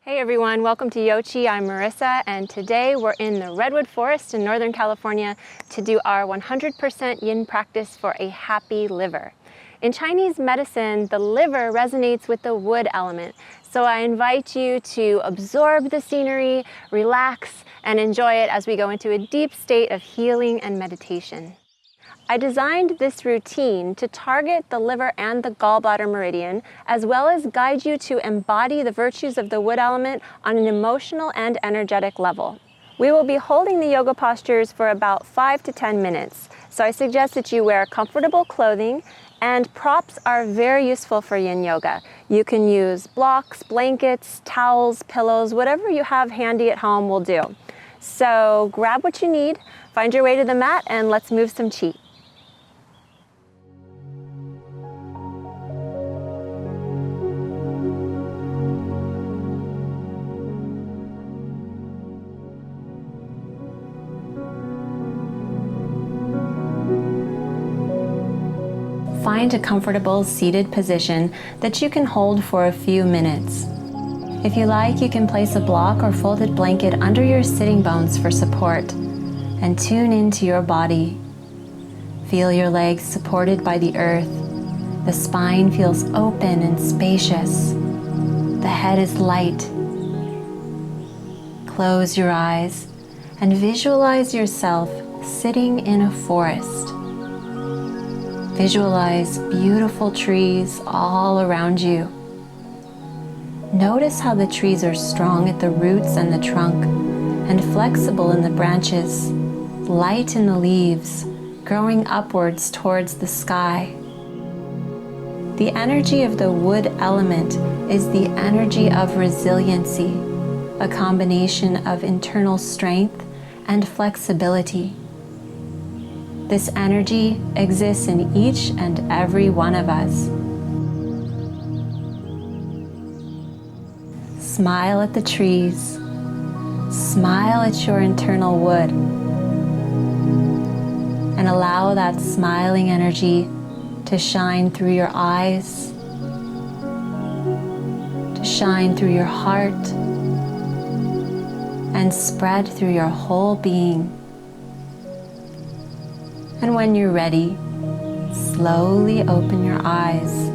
Hey everyone, welcome to Yoqi. I'm Marisa, and today we're in the Redwood Forest in Northern California to do our 100% yin practice for a happy liver. In Chinese medicine, the liver resonates with the wood element, so I invite you to absorb the scenery, relax, and enjoy it as we go into a deep state of healing and meditation. I designed this routine to target the liver and the gallbladder meridian, as well as guide you to embody the virtues of the wood element on an emotional and energetic level. We will be holding the yoga postures for about 5 to 10 minutes, so I suggest that you wear comfortable clothing, and props are very useful for yin yoga. You can use blocks, blankets, towels, pillows, whatever you have handy at home will do. So grab what you need, find your way to the mat, and let's move some chi. Find a comfortable seated position that you can hold for a few minutes. If you like, you can place a block or folded blanket under your sitting bones for support and tune into your body. Feel your legs supported by the earth. The spine feels open and spacious. The head is light. Close your eyes and visualize yourself sitting in a forest. Visualize beautiful trees all around you. Notice how the trees are strong at the roots and the trunk, and flexible in the branches, light in the leaves, growing upwards towards the sky. The energy of the wood element is the energy of resiliency, a combination of internal strength and flexibility. This energy exists in each and every one of us. Smile at the trees. Smile at your internal wood. And allow that smiling energy to shine through your eyes, to shine through your heart, and spread through your whole being. And when you're ready, slowly open your eyes.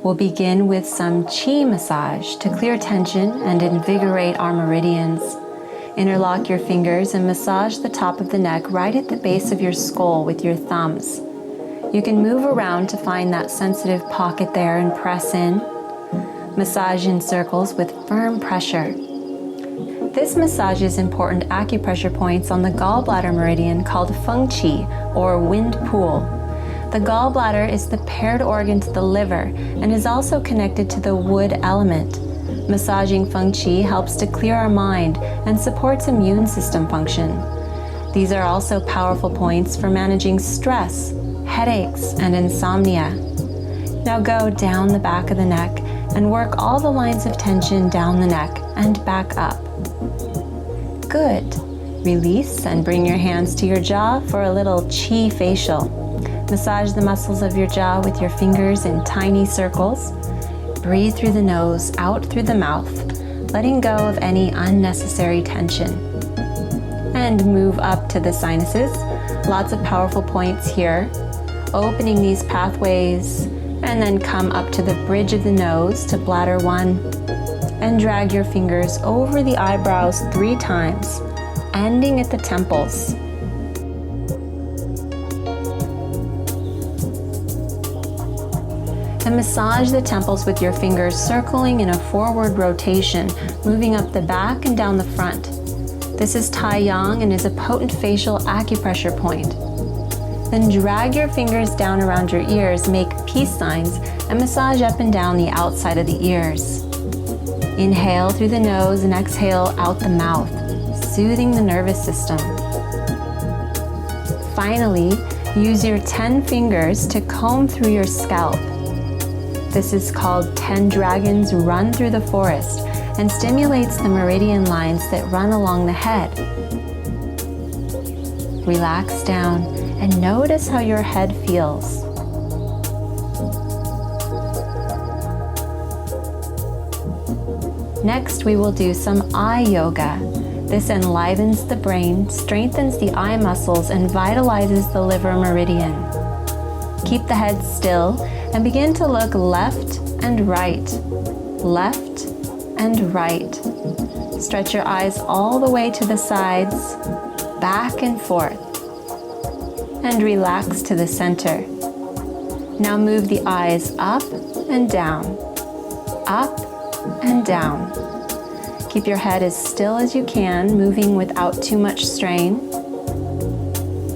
We'll begin with some Qi massage to clear tension and invigorate our meridians. Interlock your fingers and massage the top of the neck right at the base of your skull with your thumbs. You can move around to find that sensitive pocket there and press in. Massage in circles with firm pressure. This massages important acupressure points on the gallbladder meridian called feng qi, or wind pool. The gallbladder is the paired organ to the liver and is also connected to the wood element. Massaging feng qi helps to clear our mind and supports immune system function. These are also powerful points for managing stress, headaches, and insomnia. Now go down the back of the neck and work all the lines of tension down the neck and back up. Good. Release and bring your hands to your jaw for a little Qi facial. Massage the muscles of your jaw with your fingers in tiny circles. Breathe through the nose, out through the mouth, letting go of any unnecessary tension. And move up to the sinuses. Lots of powerful points here. Opening these pathways, and then come up to the bridge of the nose to bladder 1. And drag your fingers over the eyebrows 3 times, ending at the temples. And massage the temples with your fingers, circling in a forward rotation, moving up the back and down the front. This is Tai Yang and is a potent facial acupressure point. Then drag your fingers down around your ears, make peace signs, and massage up and down the outside of the ears. Inhale through the nose and exhale out the mouth, soothing the nervous system. Finally, use your 10 fingers to comb through your scalp. This is called 10 dragons run through the forest and stimulates the meridian lines that run along the head. Relax down and notice how your head feels. Next, we will do some eye yoga. This enlivens the brain, strengthens the eye muscles, and vitalizes the liver meridian. Keep the head still and begin to look left and right, left and right. Stretch your eyes all the way to the sides, back and forth, and relax to the center. Now move the eyes up and down, up and down. Keep your head as still as you can, moving without too much strain.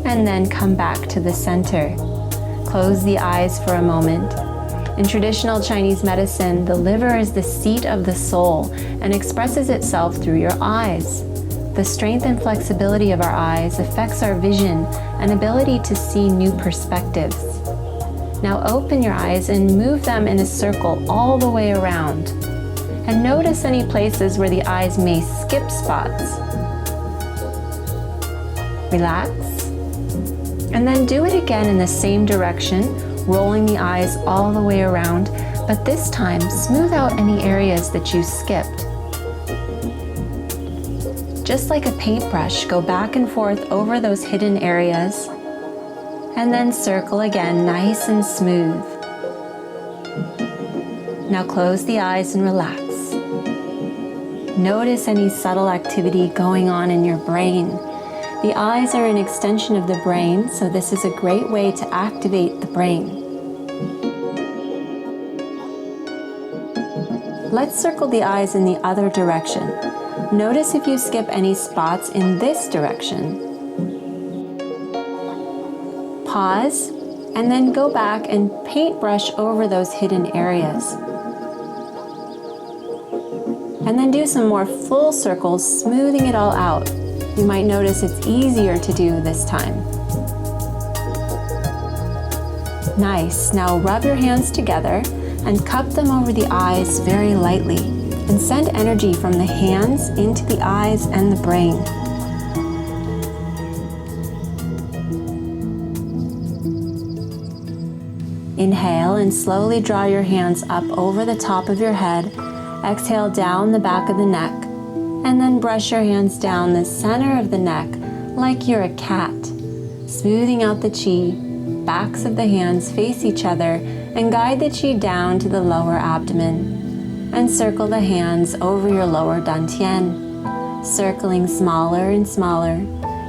And then come back to the center. Close the eyes for a moment. In traditional Chinese medicine, the liver is the seat of the soul and expresses itself through your eyes. The strength and flexibility of our eyes affects our vision and ability to see new perspectives. Now open your eyes and move them in a circle all the way around. And notice any places where the eyes may skip spots. Relax. And then do it again in the same direction, rolling the eyes all the way around, but this time smooth out any areas that you skipped. Just like a paintbrush, go back and forth over those hidden areas, and then circle again nice and smooth. Now close the eyes and relax. Notice any subtle activity going on in your brain. The eyes are an extension of the brain, so this is a great way to activate the brain. Let's circle the eyes in the other direction. Notice if you skip any spots in this direction. Pause, and then go back and paintbrush over those hidden areas. And then do some more full circles, smoothing it all out. You might notice it's easier to do this time. Nice. Now rub your hands together and cup them over the eyes very lightly, and send energy from the hands into the eyes and the brain. Inhale and slowly draw your hands up over the top of your head. Exhale down the back of the neck, and then brush your hands down the center of the neck like you're a cat, smoothing out the chi. Backs of the hands face each other and guide the chi down to the lower abdomen. And circle the hands over your lower dantian, circling smaller and smaller.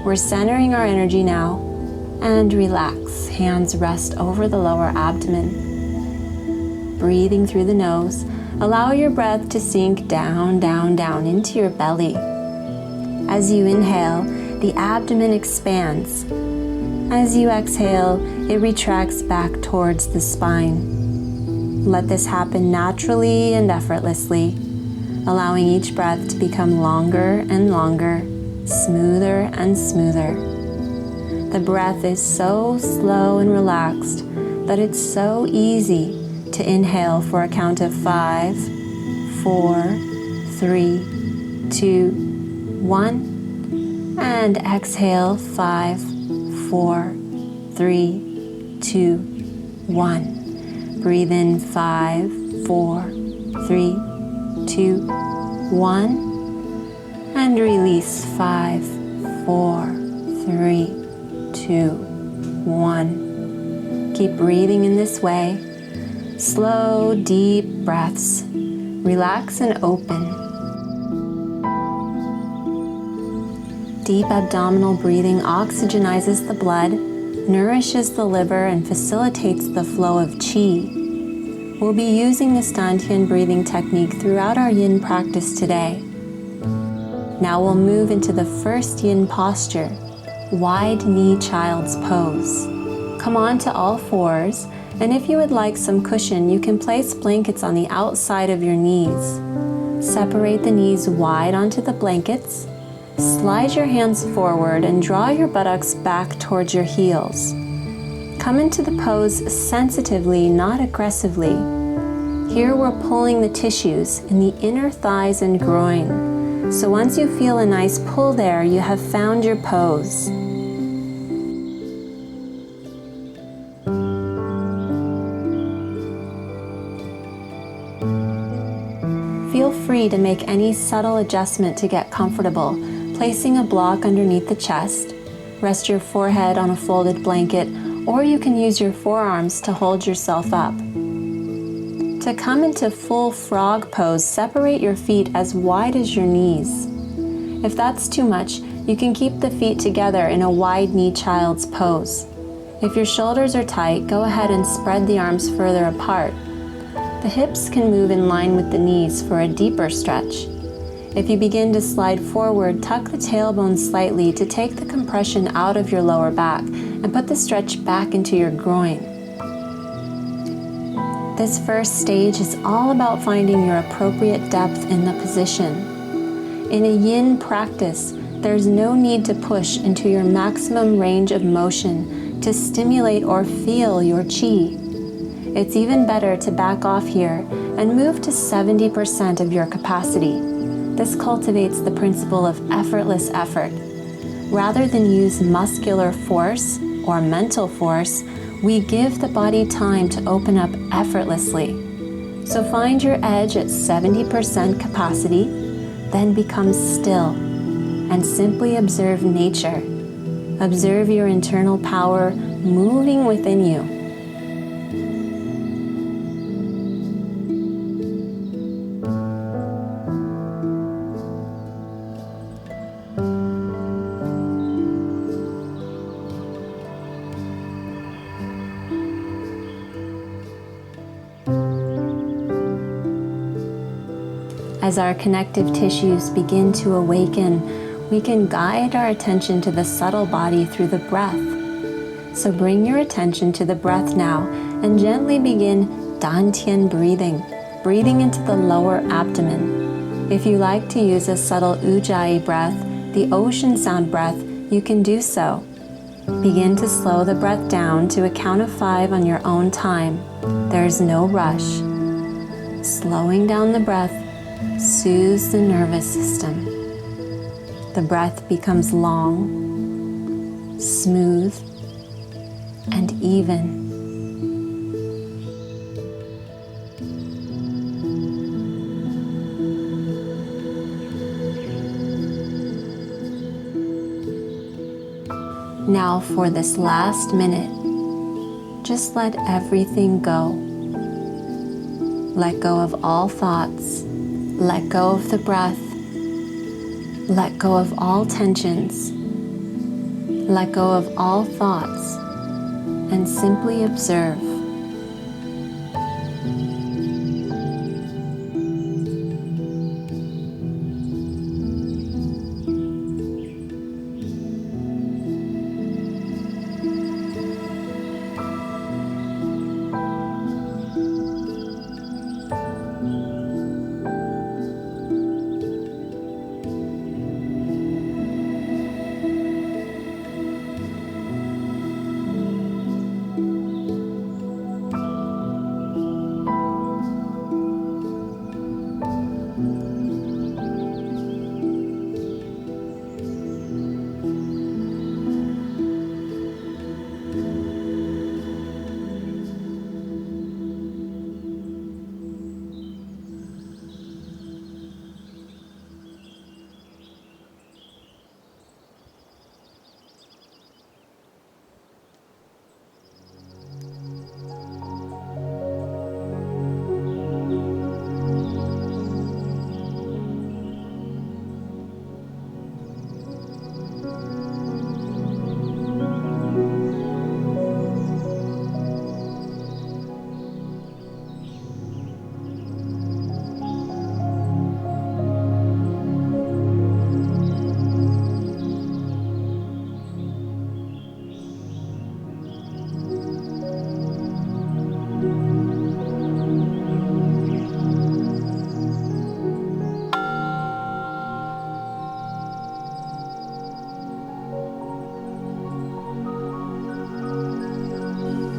We're centering our energy now, and relax. Hands rest over the lower abdomen. Breathing through the nose, allow your breath to sink down, down, down into your belly. As you inhale, the abdomen expands. As you exhale, it retracts back towards the spine. Let this happen naturally and effortlessly, allowing each breath to become longer and longer, smoother and smoother. The breath is so slow and relaxed that it's so easy to inhale for a count of 5, 4, 3, 2, 1, and exhale 5, 4, 3, 2, 1. Breathe in 5, 4, 3, 2, 1, and release 5, 4, 3, 2, 1. Keep breathing in this way. Slow, deep breaths. Relax and open. Deep abdominal breathing oxygenizes the blood, nourishes the liver, and facilitates the flow of qi. We'll be using this dantian breathing technique throughout our yin practice today. Now we'll move into the first yin posture, wide knee child's pose. Come on to all fours, and if you would like some cushion, you can place blankets on the outside of your knees. Separate the knees wide onto the blankets. Slide your hands forward and draw your buttocks back towards your heels. Come into the pose sensitively, not aggressively. Here we're pulling the tissues in the inner thighs and groin. So once you feel a nice pull there, you have found your pose. Feel feel free to make any subtle adjustment to get comfortable, placing a block underneath the chest. Rest your forehead on a folded blanket, or you can use your forearms to hold yourself up. To come into full frog pose, separate your feet as wide as your knees. If that's too much, you can keep the feet together in a wide knee child's pose. If your shoulders are tight, go ahead and spread the arms further apart. The hips can move in line with the knees for a deeper stretch. If you begin to slide forward, tuck the tailbone slightly to take the compression out of your lower back and put the stretch back into your groin. This first stage is all about finding your appropriate depth in the position. In a yin practice, there's no need to push into your maximum range of motion to stimulate or feel your qi. It's even better to back off here and move to 70% of your capacity. This cultivates the principle of effortless effort. Rather than use muscular force or mental force, we give the body time to open up effortlessly. So find your edge at 70% capacity, then become still and simply observe nature. Observe your internal power moving within you. As our connective tissues begin to awaken, we can guide our attention to the subtle body through the breath. So bring your attention to the breath now and gently begin dantian breathing into the lower abdomen. If you like to use a subtle ujjayi breath, the ocean sound breath, you can do so. Begin to slow the breath down to a count of 5 on your own time. There's no rush. Slowing down the breath soothes the nervous system. The breath becomes long, smooth, and even. Now for this last minute, just let everything go. Let go of all thoughts. Let go of the breath. Let go of all tensions. Let go of all thoughts and simply observe.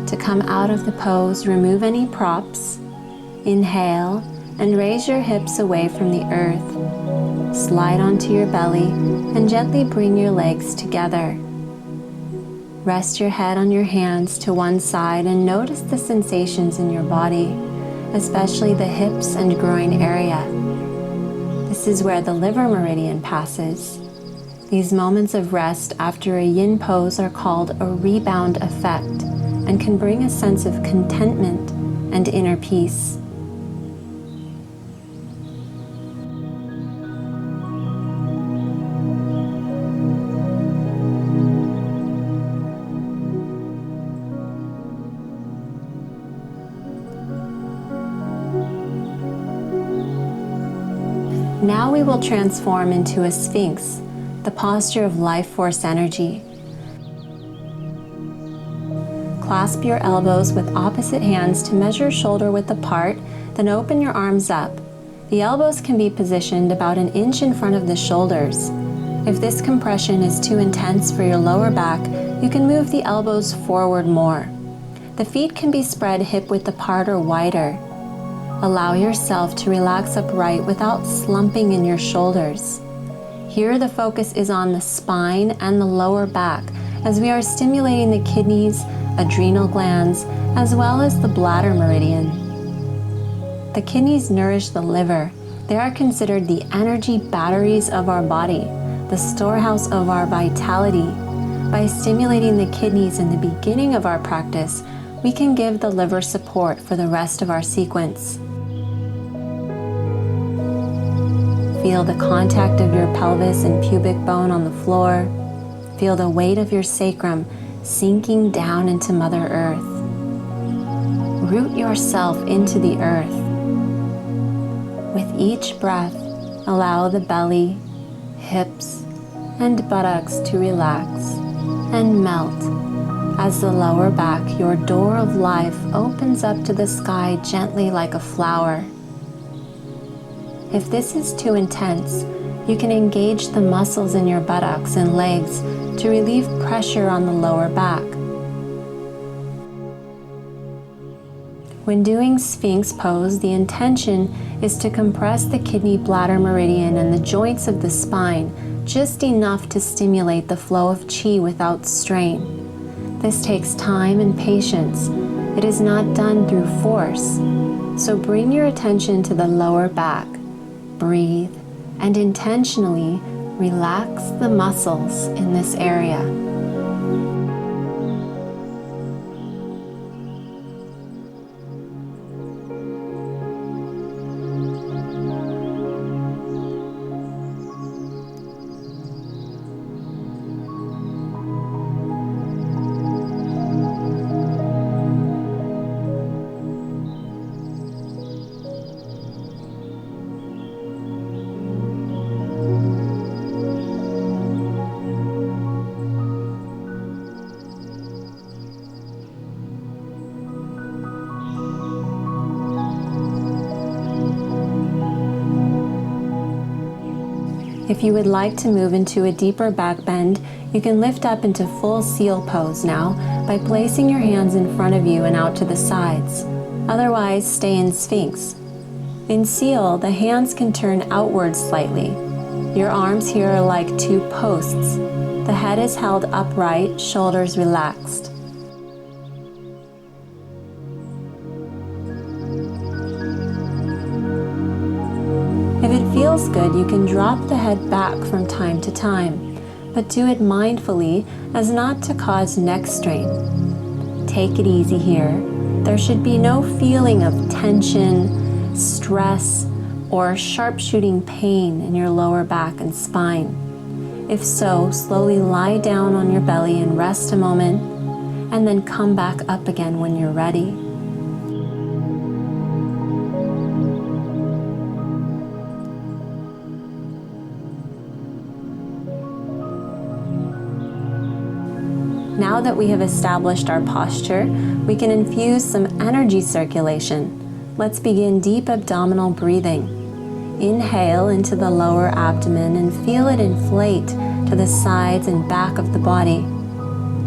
To come out of the pose, remove any props. Inhale and raise your hips away from the earth. Slide onto your belly and gently bring your legs together. Rest your head on your hands to one side and notice the sensations in your body, especially the hips and groin area. This is where the liver meridian passes. These moments of rest after a yin pose are called a rebound effect and can bring a sense of contentment and inner peace. Now we will transform into a sphinx, the posture of life force energy. Clasp your elbows with opposite hands to measure shoulder width apart, then open your arms up. The elbows can be positioned about an inch in front of the shoulders. If this compression is too intense for your lower back, you can move the elbows forward more. The feet can be spread hip width apart or wider. Allow yourself to relax upright without slumping in your shoulders. Here the focus is on the spine and the lower back as we are stimulating the kidneys, adrenal glands, as well as the bladder meridian. The kidneys nourish the liver. They are considered the energy batteries of our body, the storehouse of our vitality. By stimulating the kidneys in the beginning of our practice, we can give the liver support for the rest of our sequence. Feel the contact of your pelvis and pubic bone on the floor. Feel the weight of your sacrum sinking down into Mother Earth. Root yourself into the earth. With each breath, allow the belly, hips, and buttocks to relax and melt as the lower back, your door of life, opens up to the sky gently like a flower. If this is too intense, you can engage the muscles in your buttocks and legs to relieve pressure on the lower back. When doing Sphinx pose, the intention is to compress the kidney bladder meridian and the joints of the spine just enough to stimulate the flow of qi without strain. This takes time and patience. It is not done through force. So bring your attention to the lower back. Breathe and intentionally relax the muscles in this area. If you would like to move into a deeper back bend, you can lift up into full seal pose now by placing your hands in front of you and out to the sides. Otherwise, stay in Sphinx. In seal, the hands can turn outwards slightly. Your arms here are like two posts. The head is held upright, shoulders relaxed. If it feels good, you can drop the head back from time to time, but do it mindfully as not to cause neck strain. Take it easy here. There should be no feeling of tension, stress, or sharp-shooting pain in your lower back and spine. If so, slowly lie down on your belly and rest a moment, and then come back up again when you're ready. Now that we have established our posture, we can infuse some energy circulation. Let's begin deep abdominal breathing. Inhale into the lower abdomen and feel it inflate to the sides and back of the body.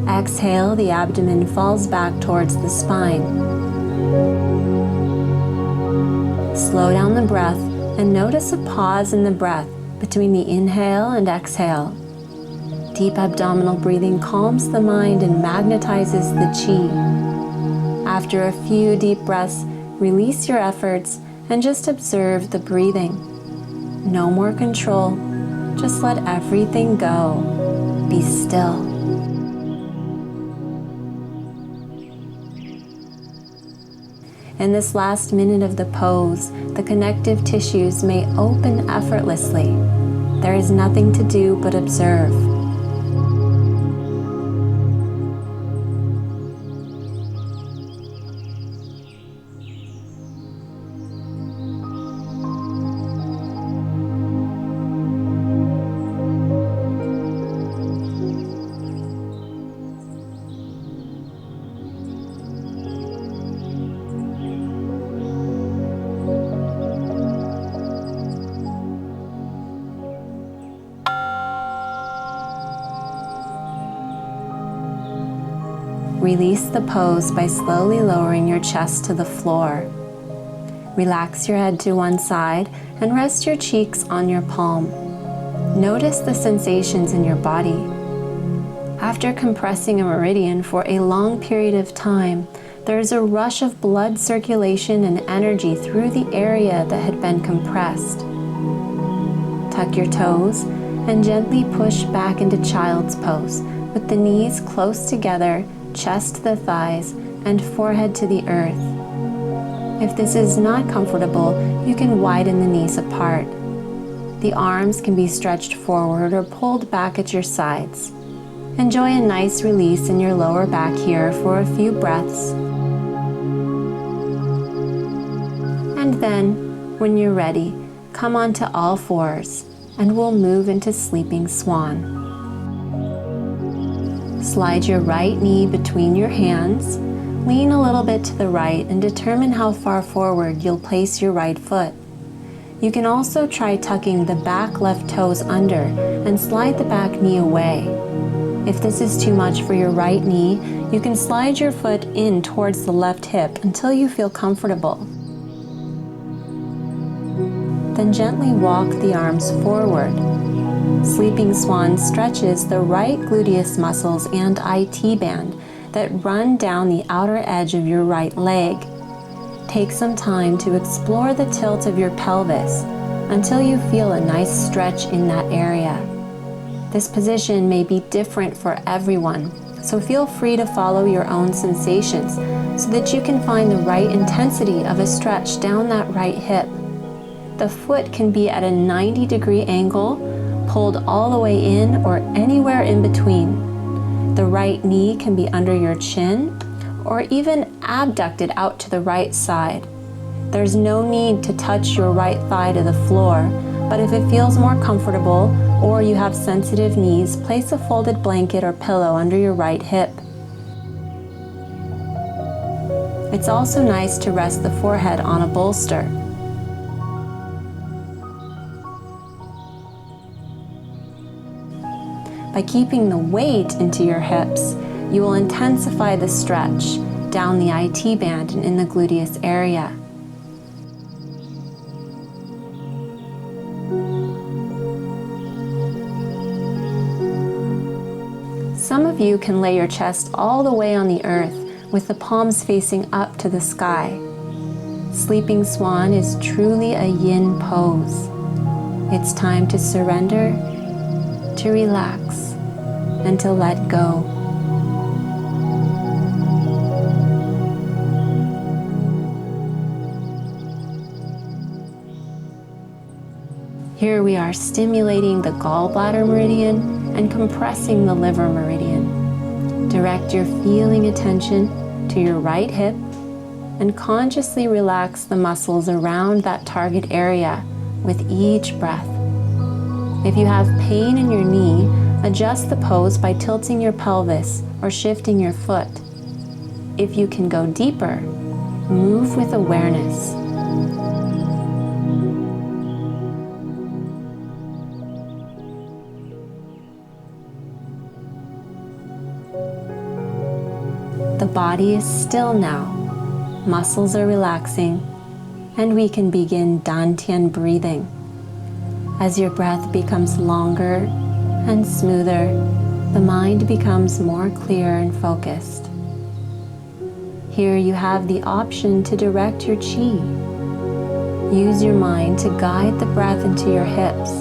Exhale, the abdomen falls back towards the spine. Slow down the breath and notice a pause in the breath between the inhale and exhale. Deep abdominal breathing calms the mind and magnetizes the qi. After a few deep breaths, release your efforts and just observe the breathing. No more control. Just let everything go. Be still. In this last minute of the pose, the connective tissues may open effortlessly. There is nothing to do but observe. Release the pose by slowly lowering your chest to the floor. Relax your head to one side and rest your cheeks on your palm. Notice the sensations in your body. After compressing a meridian for a long period of time, there is a rush of blood circulation and energy through the area that had been compressed. Tuck your toes and gently push back into child's pose with the knees close together, chest to the thighs, and forehead to the earth. If this is not comfortable, you can widen the knees apart. The arms can be stretched forward or pulled back at your sides. Enjoy a nice release in your lower back here for a few breaths. And then, when you're ready, come onto all fours and we'll move into sleeping swan. Slide your right knee between your hands, lean a little bit to the right, and determine how far forward you'll place your right foot. You can also try tucking the back left toes under and slide the back knee away. If this is too much for your right knee, you can slide your foot in towards the left hip until you feel comfortable. Then gently walk the arms forward. Sleeping swan stretches the right gluteus muscles and IT band that run down the outer edge of your right leg. Take some time to explore the tilt of your pelvis until you feel a nice stretch in that area. This position may be different for everyone, so feel free to follow your own sensations so that you can find the right intensity of a stretch down that right hip. The foot can be at a 90-degree angle, pulled all the way in or anywhere in between. The right knee can be under your chin or even abducted out to the right side. There's no need to touch your right thigh to the floor, but if it feels more comfortable or you have sensitive knees, place a folded blanket or pillow under your right hip. It's also nice to rest the forehead on a bolster. By keeping the weight into your hips, you will intensify the stretch down the IT band and in the gluteus area. Some of you can lay your chest all the way on the earth with the palms facing up to the sky. Sleeping swan is truly a yin pose. It's time to surrender, to relax, and to let go. Here we are stimulating the gallbladder meridian and compressing the liver meridian. Direct your feeling attention to your right hip and consciously relax the muscles around that target area with each breath. If you have pain in your knee, adjust the pose by tilting your pelvis or shifting your foot. If you can go deeper, move with awareness. The body is still now, muscles are relaxing, and we can begin Dantian breathing. As your breath becomes longer and smoother, the mind becomes more clear and focused. Here you have the option to direct your chi. Use your mind to guide the breath into your hips.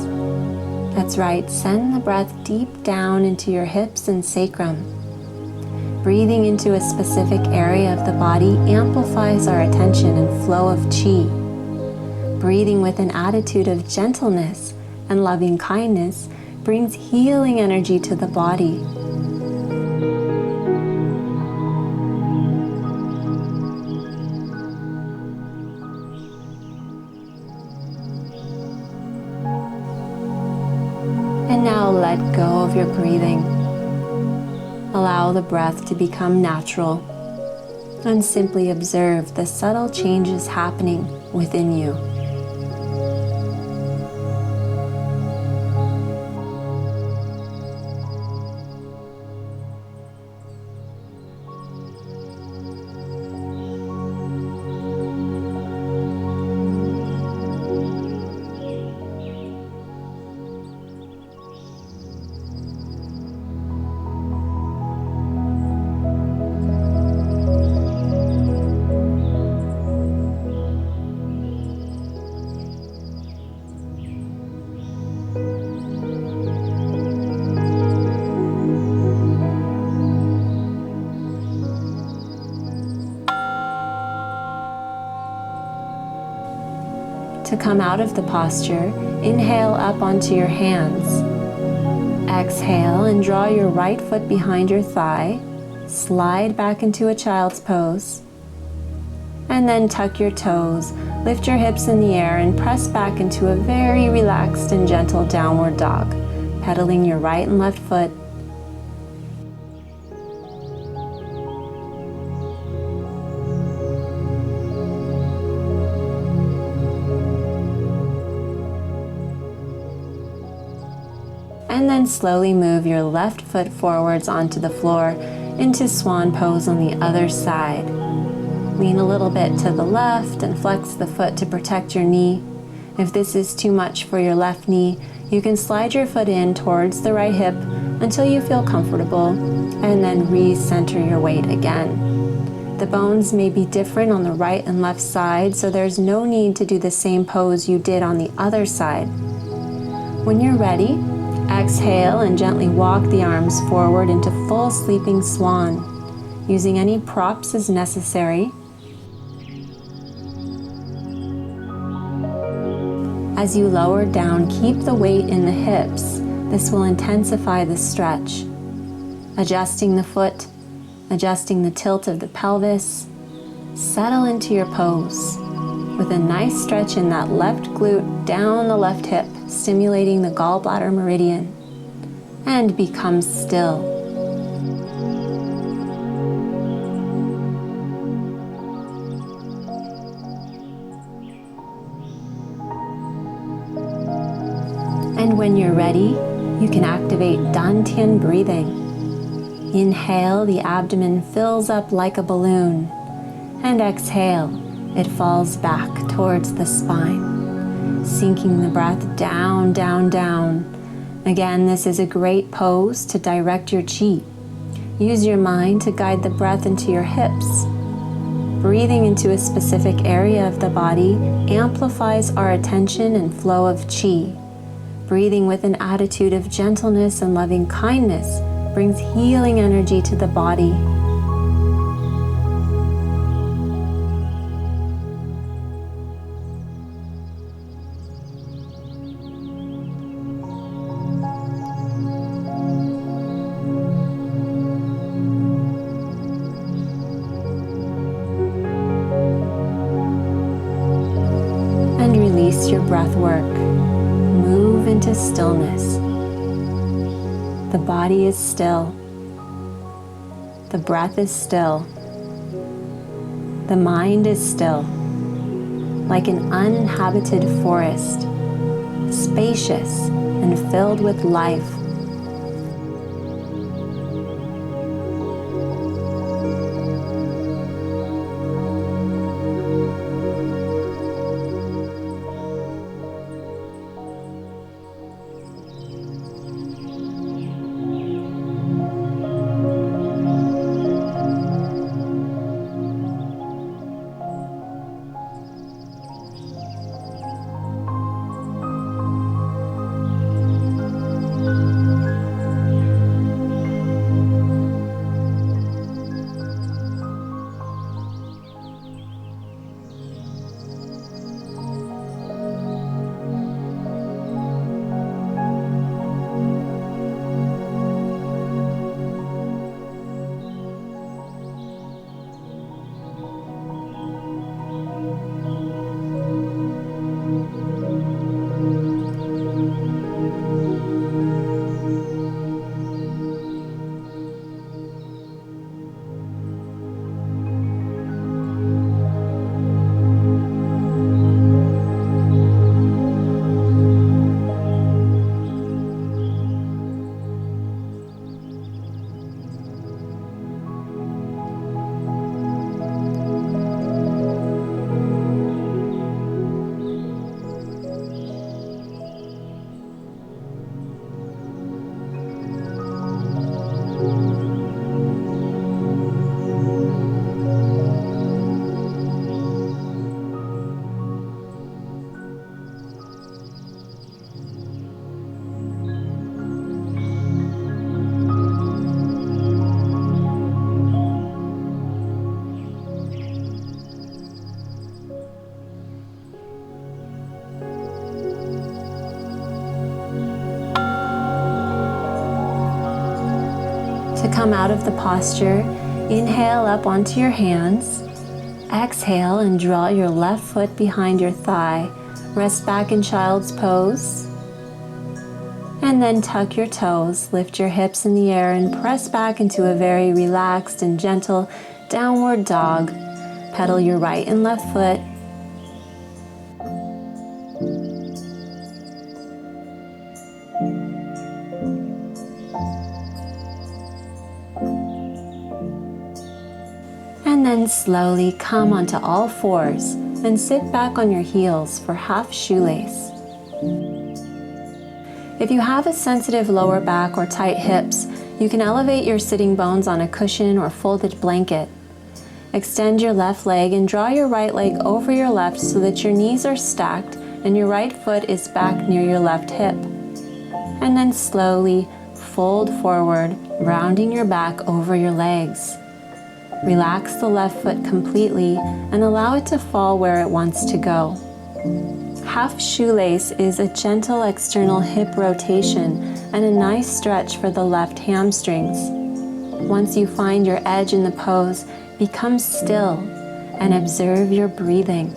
That's right, send the breath deep down into your hips and sacrum. Breathing into a specific area of the body amplifies our attention and flow of qi. Breathing with an attitude of gentleness and loving kindness brings healing energy to the body. And now let go of your breathing. Allow the breath to become natural and simply observe the subtle changes happening within you. To come out of the posture, inhale up onto your hands. Exhale and draw your right foot behind your thigh. Slide back into a child's pose. And then tuck your toes, lift your hips in the air and press back into a very relaxed and gentle downward dog, pedaling your right and left foot. And then slowly move your left foot forwards onto the floor into swan pose on the other side. Lean a little bit to the left and flex the foot to protect your knee. If this is too much for your left knee, you can slide your foot in towards the right hip until you feel comfortable and then re-center your weight again. The bones may be different on the right and left side, so there's no need to do the same pose you did on the other side. When you're ready, exhale and gently walk the arms forward into full sleeping swan, using any props as necessary. As you lower down, keep the weight in the hips. This will intensify the stretch. Adjusting the foot, adjusting the tilt of the pelvis. Settle into your pose with a nice stretch in that left glute down the left hip, stimulating the gallbladder meridian, and become still. And when you're ready, you can activate Dantian breathing. Inhale, the abdomen fills up like a balloon, and exhale, it falls back towards the spine, sinking the breath down, down, down. Again, this is a great pose to direct your qi. Use your mind to guide the breath into your hips. Breathing into a specific area of the body amplifies our attention and flow of qi. Breathing with an attitude of gentleness and loving kindness brings healing energy to the body. And release your breath work. Move into stillness. The body is still. The breath is still. The mind is still. Like an uninhabited forest, spacious and filled with life. come out of the posture, inhale up onto your hands. Exhale and draw your left foot behind your thigh. Rest back in child's pose. And then tuck your toes, lift your hips in the air and press back into a very relaxed and gentle downward dog. Pedal your right and left foot. And then slowly come onto all fours and sit back on your heels for half shoelace. If you have a sensitive lower back or tight hips, you can elevate your sitting bones on a cushion or folded blanket. Extend your left leg and draw your right leg over your left so that your knees are stacked and your right foot is back near your left hip. And then slowly fold forward, rounding your back over your legs. Relax the left foot completely and allow it to fall where it wants to go. Half shoelace is a gentle external hip rotation and a nice stretch for the left hamstrings. Once you find your edge in the pose, become still and observe your breathing.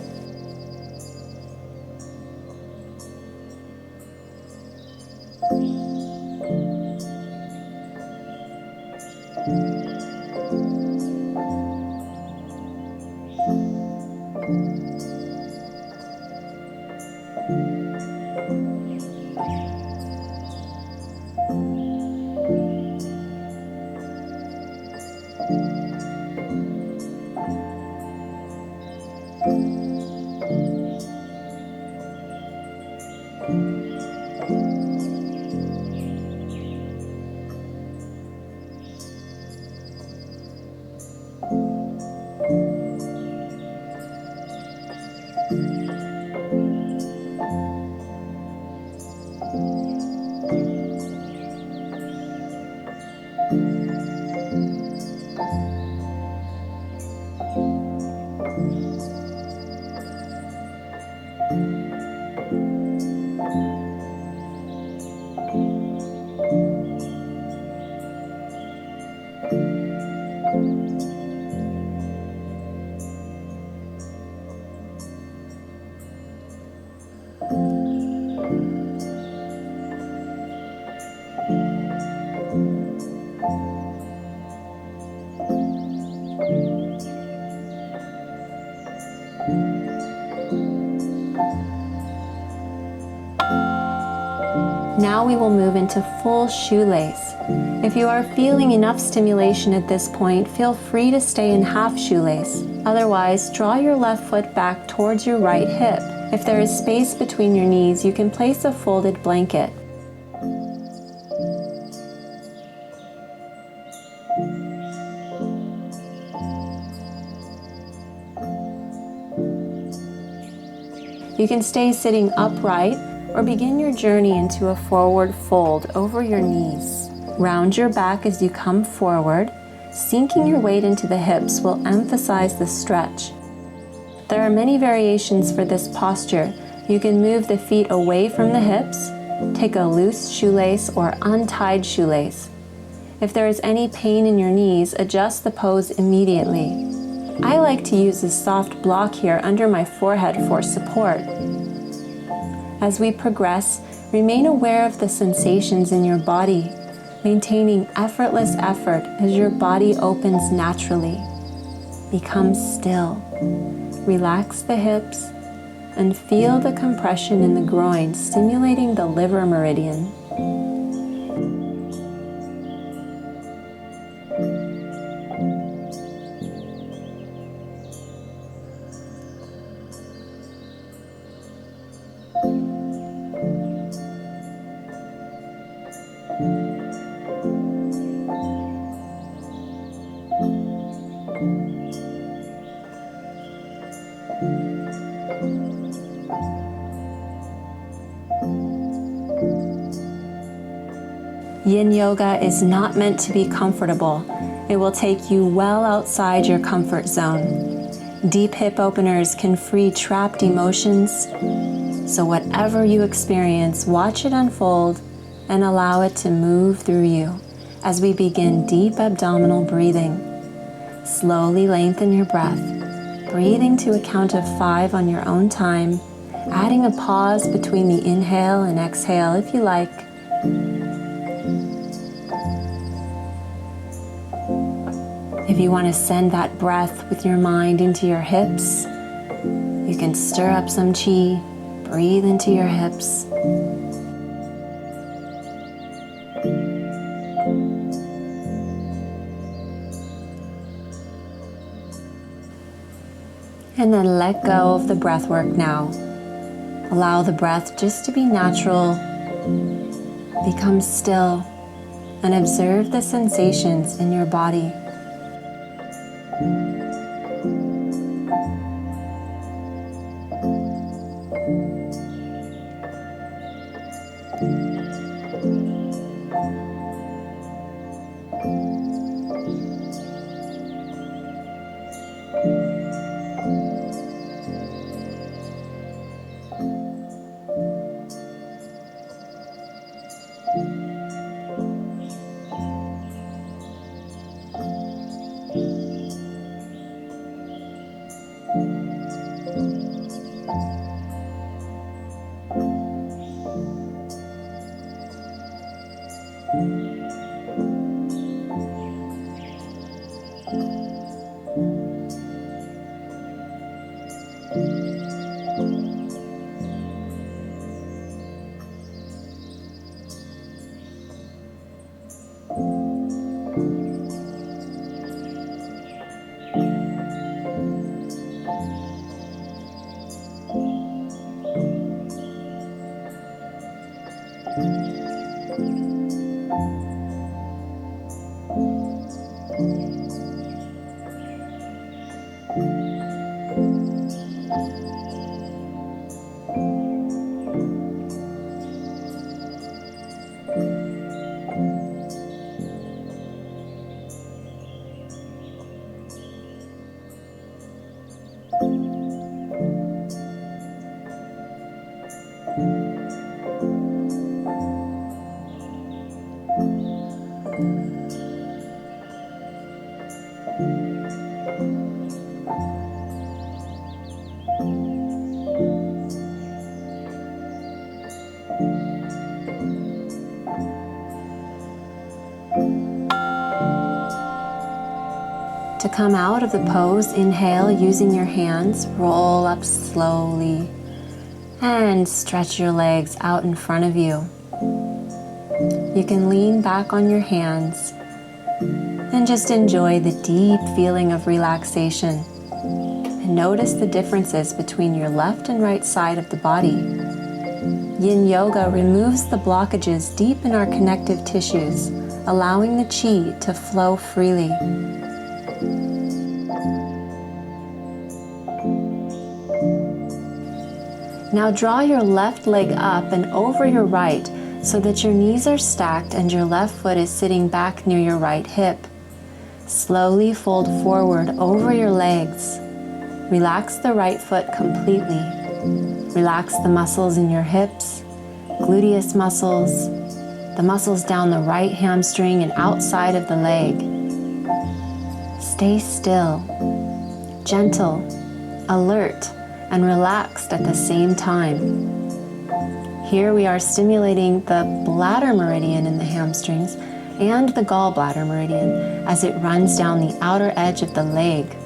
Now we will move into full shoelace. If you are feeling enough stimulation at this point, feel free to stay in half shoelace. Otherwise, draw your left foot back towards your right hip. If there is space between your knees, you can place a folded blanket. You can stay sitting upright or begin your journey into a forward fold over your knees. Round your back as you come forward. Sinking your weight into the hips will emphasize the stretch. There are many variations for this posture. You can move the feet away from the hips, take a loose shoelace or untied shoelace. If there is any pain in your knees, adjust the pose immediately. I like to use a soft block here under my forehead for support. As we progress, remain aware of the sensations in your body, maintaining effortless effort as your body opens naturally. Become still. Relax the hips and feel the compression in the groin stimulating the liver meridian. Yin yoga is not meant to be comfortable. It will take you well outside your comfort zone. Deep hip openers can free trapped emotions. So whatever you experience, watch it unfold and allow it to move through you. as we begin deep abdominal breathing. Slowly lengthen your breath, breathing to a count of 5 on your own time, adding a pause between the inhale and exhale if you like. If you want to send that breath with your mind into your hips, you can stir up some chi, breathe into your hips. And then let go of the breath work now. Allow the breath just to be natural. Become still and observe the sensations in your body. To come out of the pose, inhale using your hands, roll up slowly, and stretch your legs out in front of you. You can lean back on your hands and just enjoy the deep feeling of relaxation. And notice the differences between your left and right side of the body. Yin Yoga removes the blockages deep in our connective tissues, allowing the chi to flow freely. Now draw your left leg up and over your right so that your knees are stacked and your left foot is sitting back near your right hip. Slowly fold forward over your legs. Relax the right foot completely. Relax the muscles in your hips, gluteus muscles, the muscles down the right hamstring and outside of the leg. Stay still, gentle, alert, and relaxed at the same time. Here we are stimulating the bladder meridian in the hamstrings and the gallbladder meridian as it runs down the outer edge of the leg.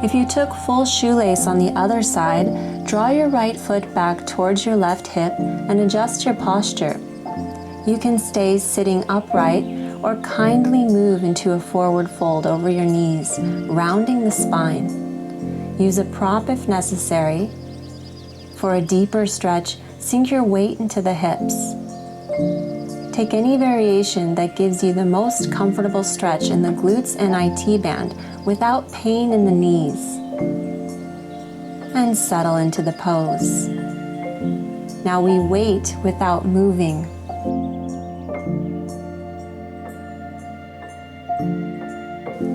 If you took full shoelace on the other side, draw your right foot back towards your left hip and adjust your posture. You can stay sitting upright or kindly move into a forward fold over your knees, rounding the spine. Use a prop if necessary. For a deeper stretch, sink your weight into the hips. Take any variation that gives you the most comfortable stretch in the glutes and IT band without pain in the knees. And settle into the pose. Now we wait without moving.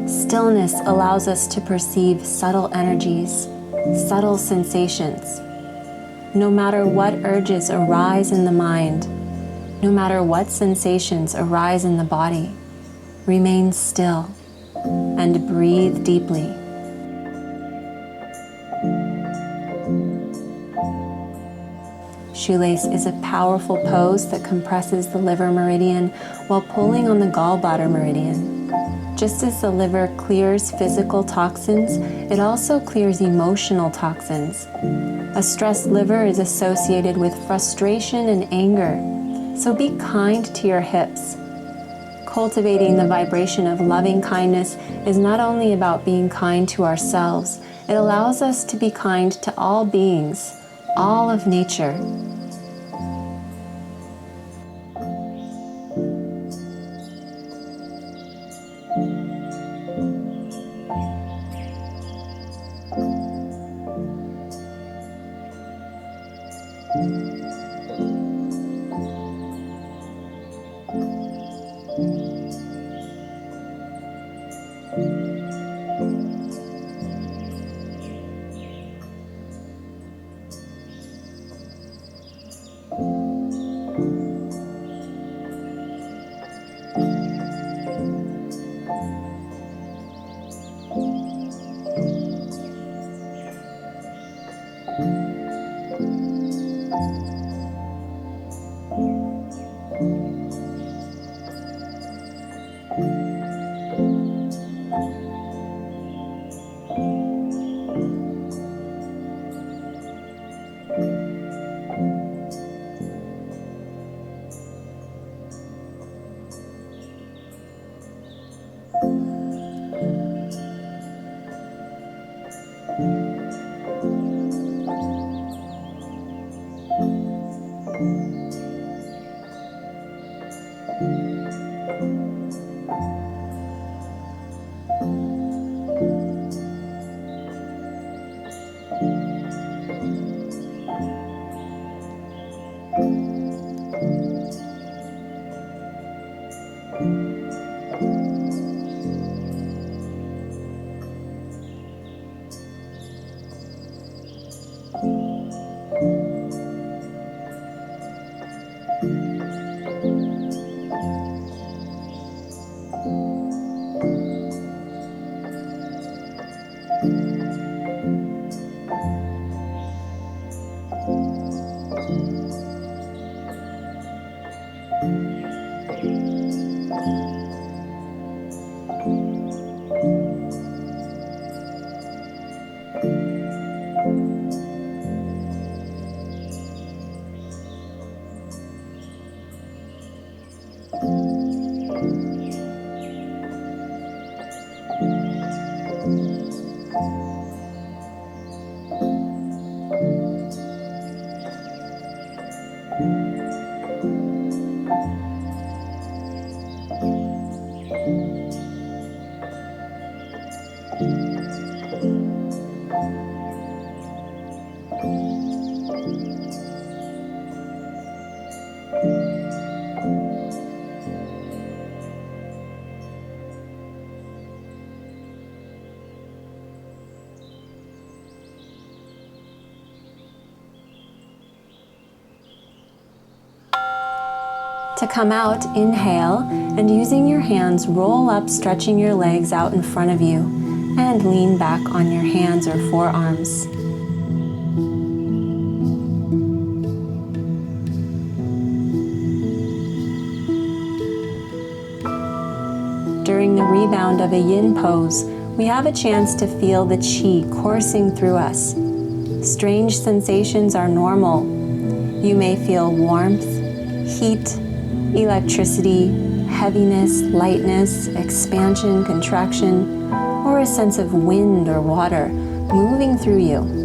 Stillness allows us to perceive subtle energies, subtle sensations. No matter what urges arise in the mind, no matter what sensations arise in the body, remain still and breathe deeply. Shoelace is a powerful pose that compresses the liver meridian while pulling on the gallbladder meridian. Just as the liver clears physical toxins, it also clears emotional toxins. A stressed liver is associated with frustration and anger, so be kind to your hips. Cultivating the vibration of loving kindness is not only about being kind to ourselves, it allows us to be kind to all beings, all of nature. To come out, inhale, and using your hands, roll up, stretching your legs out in front of you, and lean back on your hands or forearms. During the rebound of a yin pose, we have a chance to feel the qi coursing through us. Strange sensations are normal. You may feel warmth, heat, electricity, heaviness, lightness, expansion, contraction, or a sense of wind or water moving through you.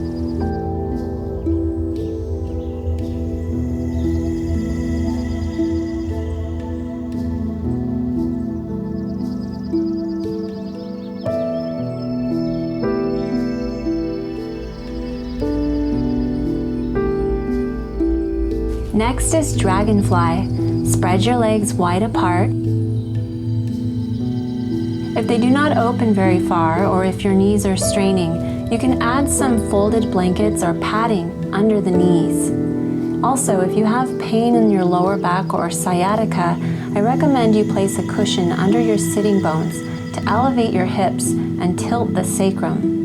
Next is dragonfly. Spread your legs wide apart. If they do not open very far, or if your knees are straining, you can add some folded blankets or padding under the knees. Also, if you have pain in your lower back or sciatica, I recommend you place a cushion under your sitting bones to elevate your hips and tilt the sacrum.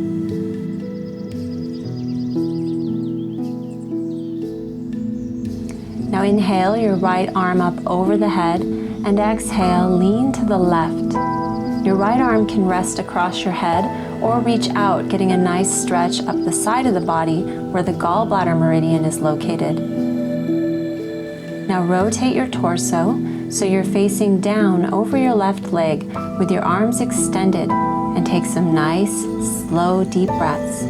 Now inhale your right arm up over the head and exhale, lean to the left. Your right arm can rest across your head or reach out, getting a nice stretch up the side of the body where the gallbladder meridian is located. Now rotate your torso so you're facing down over your left leg with your arms extended, and take some nice, slow, deep breaths.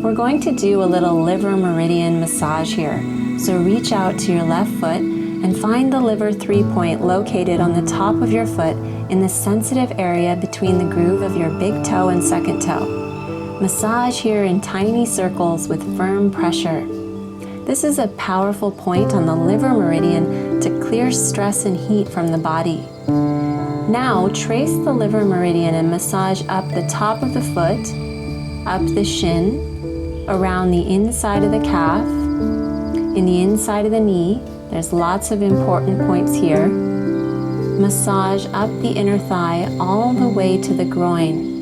We're going to do a little liver meridian massage here. So reach out to your left foot and find the liver 3-point located on the top of your foot in the sensitive area between the groove of your big toe and second toe. Massage here in tiny circles with firm pressure. This is a powerful point on the liver meridian to clear stress and heat from the body. Now trace the liver meridian and massage up the top of the foot, up the shin, around the inside of the calf, in the inside of the knee. There's lots of important points here. Massage up the inner thigh all the way to the groin.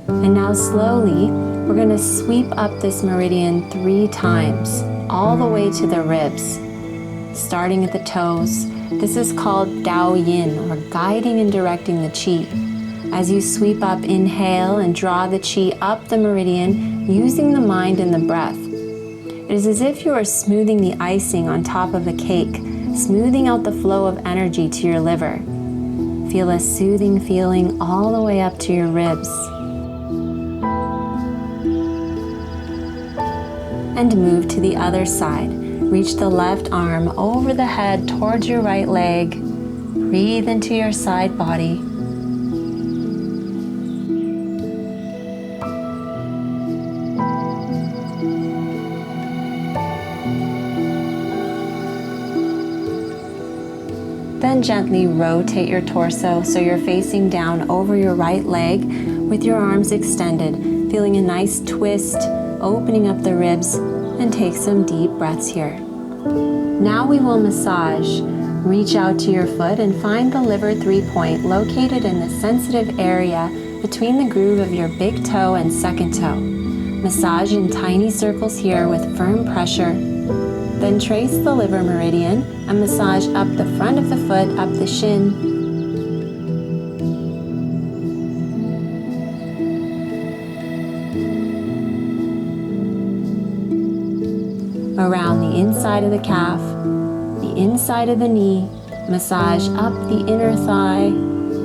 And now slowly, we're going to sweep up this meridian 3 times, all the way to the ribs, starting at the toes. This is called Dao Yin, or guiding and directing the qi. As you sweep up, inhale and draw the qi up the meridian using the mind and the breath. It is as if you are smoothing the icing on top of a cake, smoothing out the flow of energy to your liver. Feel a soothing feeling all the way up to your ribs. And move to the other side. Reach the left arm over the head towards your right leg. Breathe into your side body. Then gently rotate your torso so you're facing down over your right leg with your arms extended, feeling a nice twist, opening up the ribs, and take some deep breaths here. Now we will massage. Reach out to your foot and find the liver 3-point located in the sensitive area between the groove of your big toe and second toe. Massage in tiny circles here with firm pressure. Then trace the liver meridian and massage up the front of the foot, up the shin. Around the inside of the calf, the inside of the knee, massage up the inner thigh,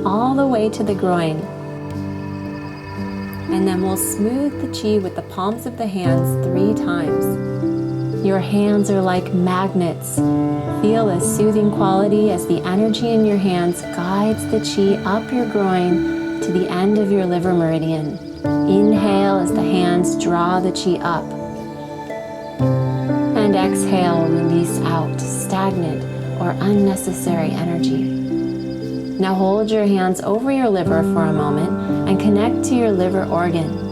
all the way to the groin. And then we'll smooth the qi with the palms of the hands 3 times. Your hands are like magnets. Feel a soothing quality as the energy in your hands guides the qi up your groin to the end of your liver meridian. Inhale as the hands draw the qi up. And exhale, release out stagnant or unnecessary energy. Now hold your hands over your liver for a moment and connect to your liver organ.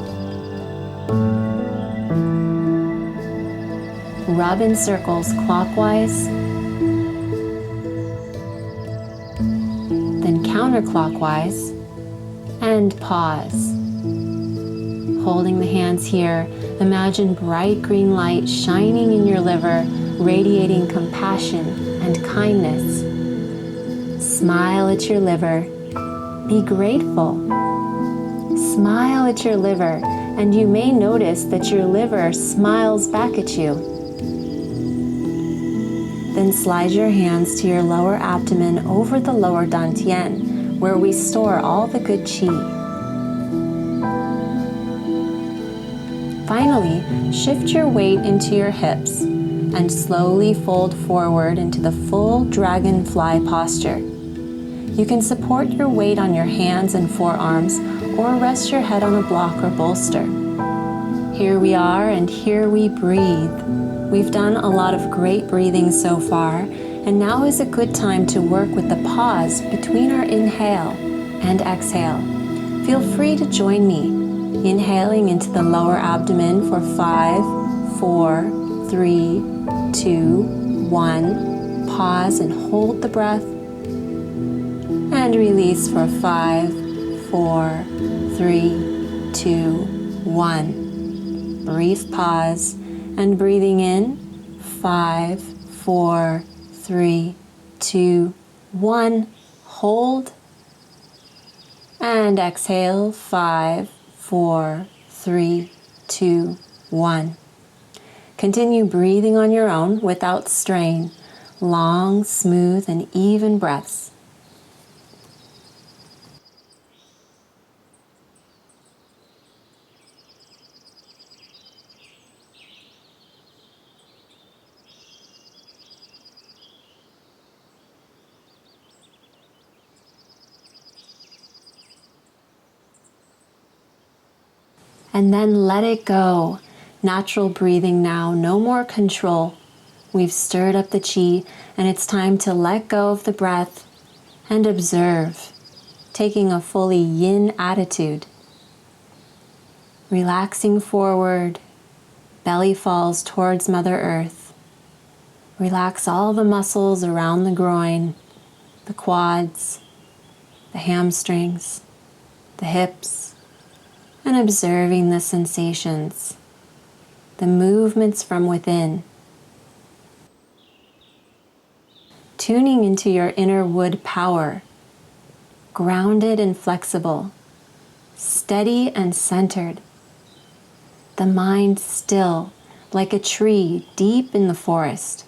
Rub in circles clockwise, then counterclockwise, and pause. Holding the hands here, imagine bright green light shining in your liver, radiating compassion and kindness Smile at your liver. Be grateful. Smile at your liver, and you may notice that your liver smiles back at you. Then slide your hands to your lower abdomen over the lower dantian, where we store all the good qi. Finally, shift your weight into your hips and slowly fold forward into the full dragonfly posture. You can support your weight on your hands and forearms or rest your head on a block or bolster. Here we are, and here we breathe. We've done a lot of great breathing so far, and now is a good time to work with the pause between our inhale and exhale. Feel free to join me, inhaling into the lower abdomen for 5, 4, 3, 2, 1. Pause and hold the breath. And release for 5, 4, 3, 2, 1. Brief pause and breathing in 5, 4, 3, 2, 1. Hold and exhale 5, 4, 3, 2, 1. Continue breathing on your own without strain. Long, smooth, and even breaths. And then let it go. Natural breathing now, no more control. We've stirred up the qi, and it's time to let go of the breath and observe, taking a fully yin attitude. Relaxing forward, belly falls towards Mother Earth. Relax all the muscles around the groin, the quads, the hamstrings, the hips, and observing the sensations, the movements from within. Tuning into your inner wood power, grounded and flexible, steady and centered. The mind still, like a tree deep in the forest.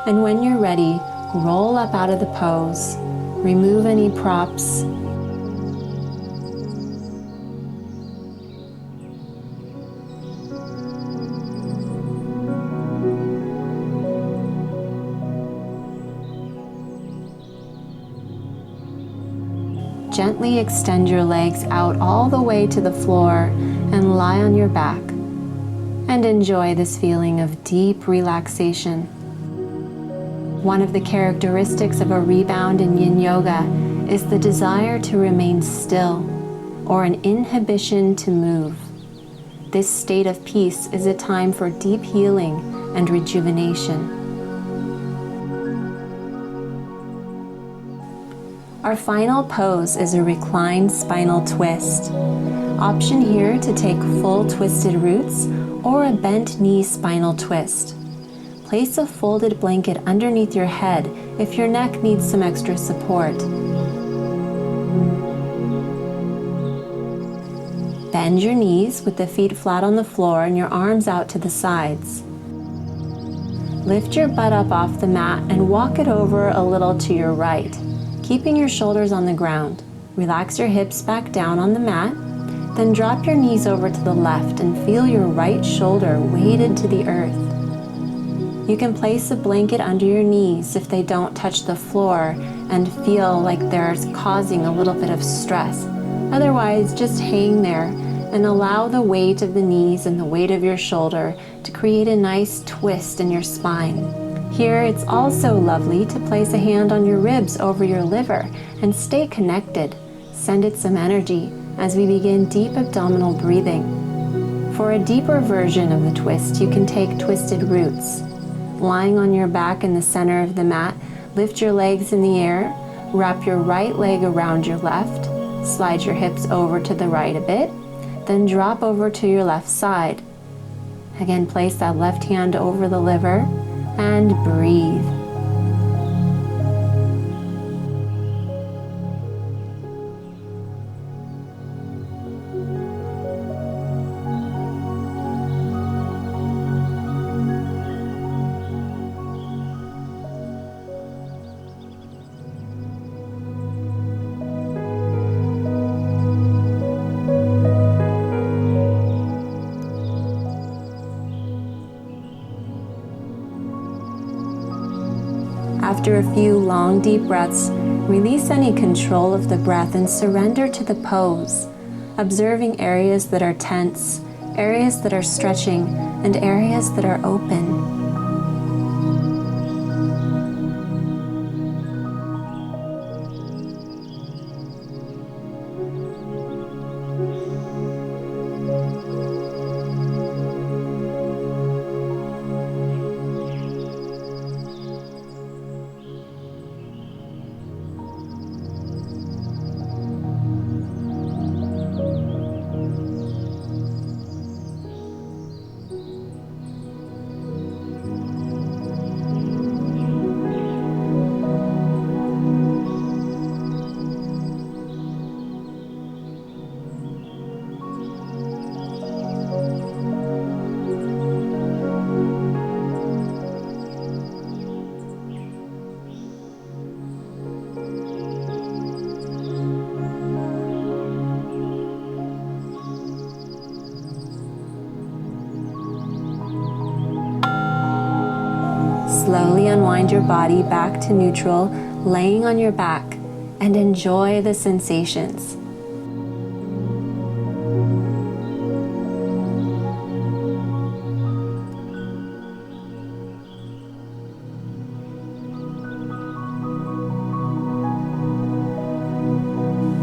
And when you're ready, roll up out of the pose. Remove any props. Gently extend your legs out all the way to the floor and lie on your back. And enjoy this feeling of deep relaxation. One of the characteristics of a rebound in Yin Yoga is the desire to remain still, or an inhibition to move. This state of peace is a time for deep healing and rejuvenation. Our final pose is a reclined spinal twist. Option here to take full twisted roots or a bent knee spinal twist. Place a folded blanket underneath your head if your neck needs some extra support. Bend your knees with the feet flat on the floor and your arms out to the sides. Lift your butt up off the mat and walk it over a little to your right, keeping your shoulders on the ground. Relax your hips back down on the mat, then drop your knees over to the left and feel your right shoulder weighted to the earth. You can place a blanket under your knees if they don't touch the floor and feel like they're causing a little bit of stress. Otherwise, just hang there and allow the weight of the knees and the weight of your shoulder to create a nice twist in your spine. Here, it's also lovely to place a hand on your ribs over your liver and stay connected. Send it some energy as we begin deep abdominal breathing. For a deeper version of the twist, you can take twisted roots. Lying on your back in the center of the mat, lift your legs in the air, wrap your right leg around your left, slide your hips over to the right a bit, then drop over to your left side. Again, place that left hand over the liver and breathe. After a few long, deep breaths, release any control of the breath and surrender to the pose, observing areas that are tense, areas that are stretching, and areas that are open. Slowly unwind your body back to neutral, laying on your back, and enjoy the sensations.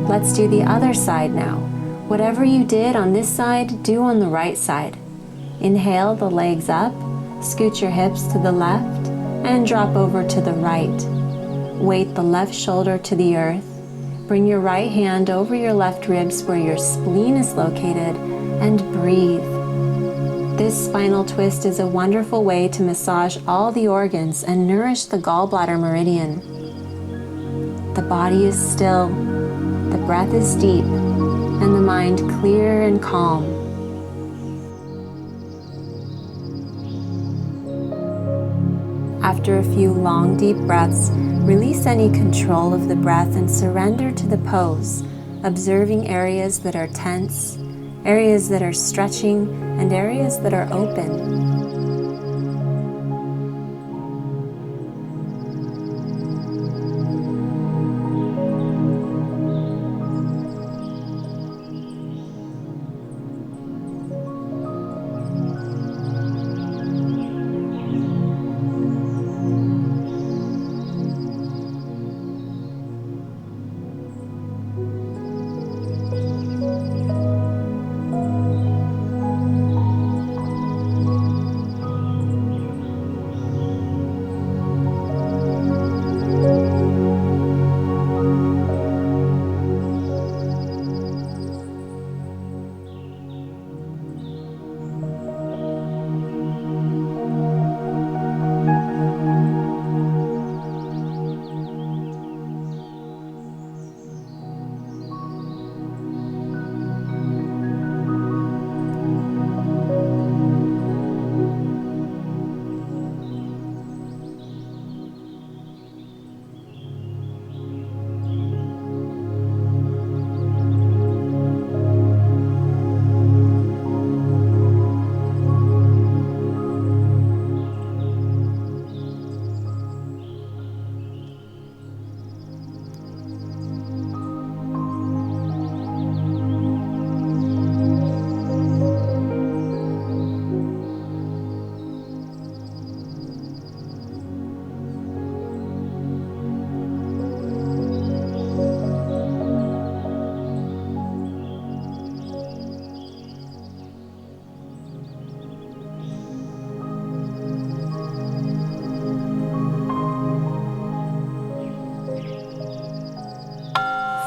Let's do the other side now. Whatever you did on this side, do on the right side. Inhale the legs up, scoot your hips to the left, and drop over to the right. Weight the left shoulder to the earth. Bring your right hand over your left ribs where your spleen is located, and breathe. This spinal twist is a wonderful way to massage all the organs and nourish the gallbladder meridian. The body is still, the breath is deep, and the mind clear and calm. After a few long, deep breaths, release any control of the breath and surrender to the pose, observing areas that are tense, areas that are stretching, and areas that are open.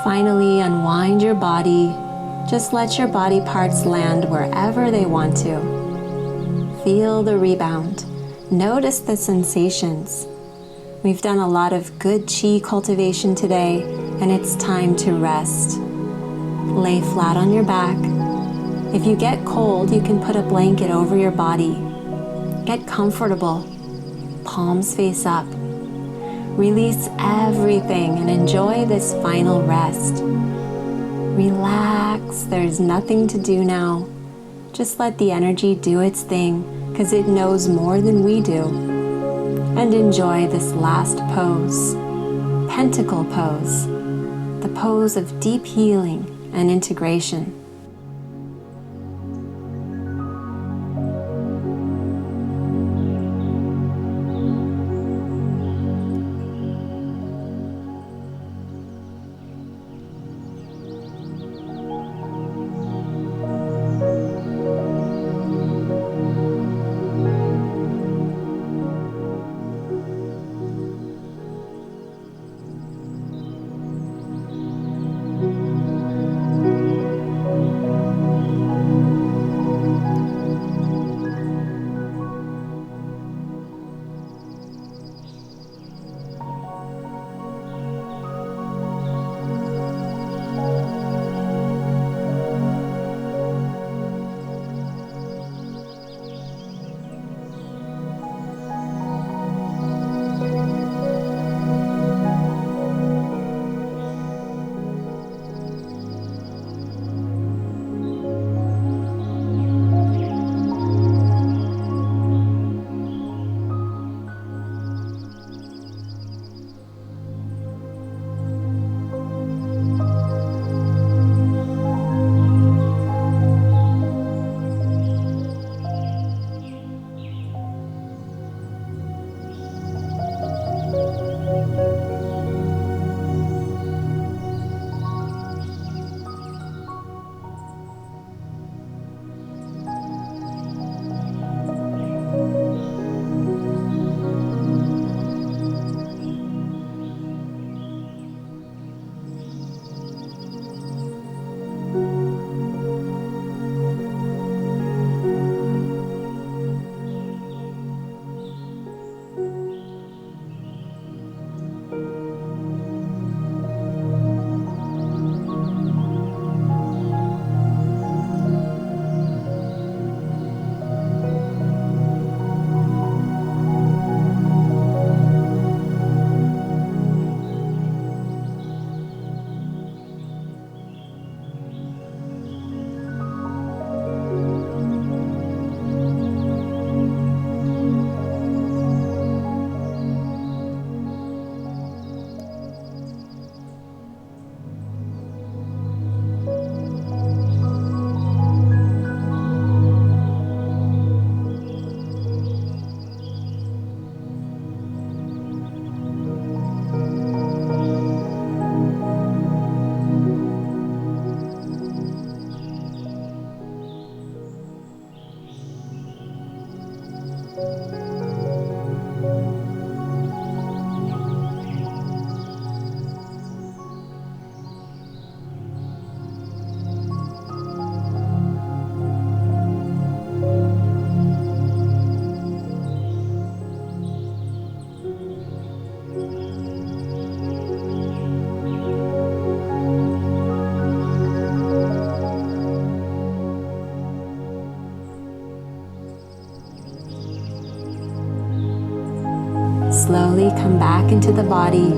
Finally, unwind your body. Just let your body parts land wherever they want to. Feel the rebound. Notice the sensations. We've done a lot of good chi cultivation today, and it's time to rest. Lay flat on your back. If you get cold, you can put a blanket over your body. Get comfortable. Palms face up. Release everything and enjoy this final rest. Relax, there's nothing to do now. Just let the energy do its thing, because it knows more than we do. And enjoy this last pose, Pentacle Pose, the pose of deep healing and integration. slowly come back into the body.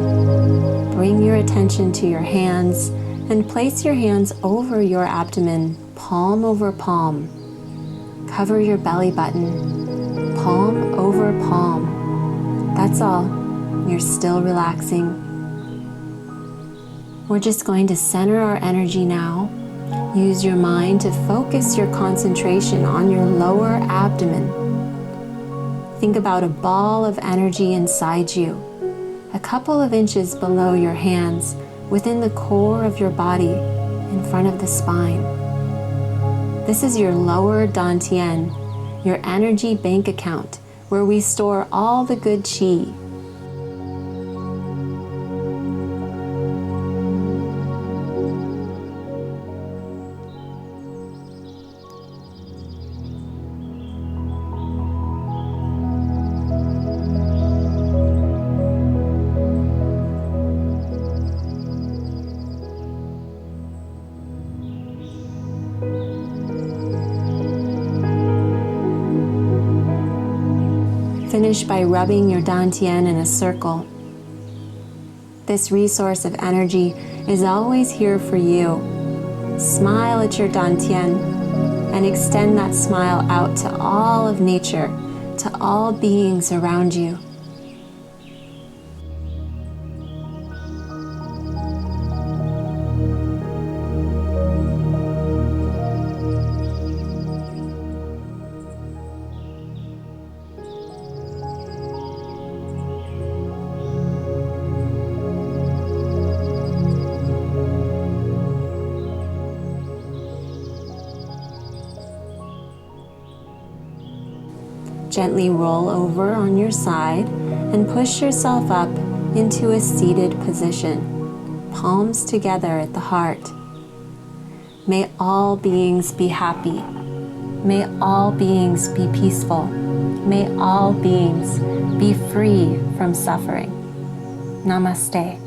Bring your attention to your hands and place your hands over your abdomen, palm over palm. Cover your belly button, palm over palm. That's all. You're still relaxing. We're just going to center our energy now. Use your mind to focus your concentration on your lower abdomen. Think about a ball of energy inside you, a couple of inches below your hands, within the core of your body, in front of the spine. This is your lower dantian, your energy bank account, where we store all the good qi. Finish by rubbing your dantian in a circle. This resource of energy is always here for you. Smile at your dantian and extend that smile out to all of nature, to all beings around you. Gently roll over on your side and push yourself up into a seated position, palms together at the heart. May all beings be happy. May all beings be peaceful. May all beings be free from suffering. Namaste.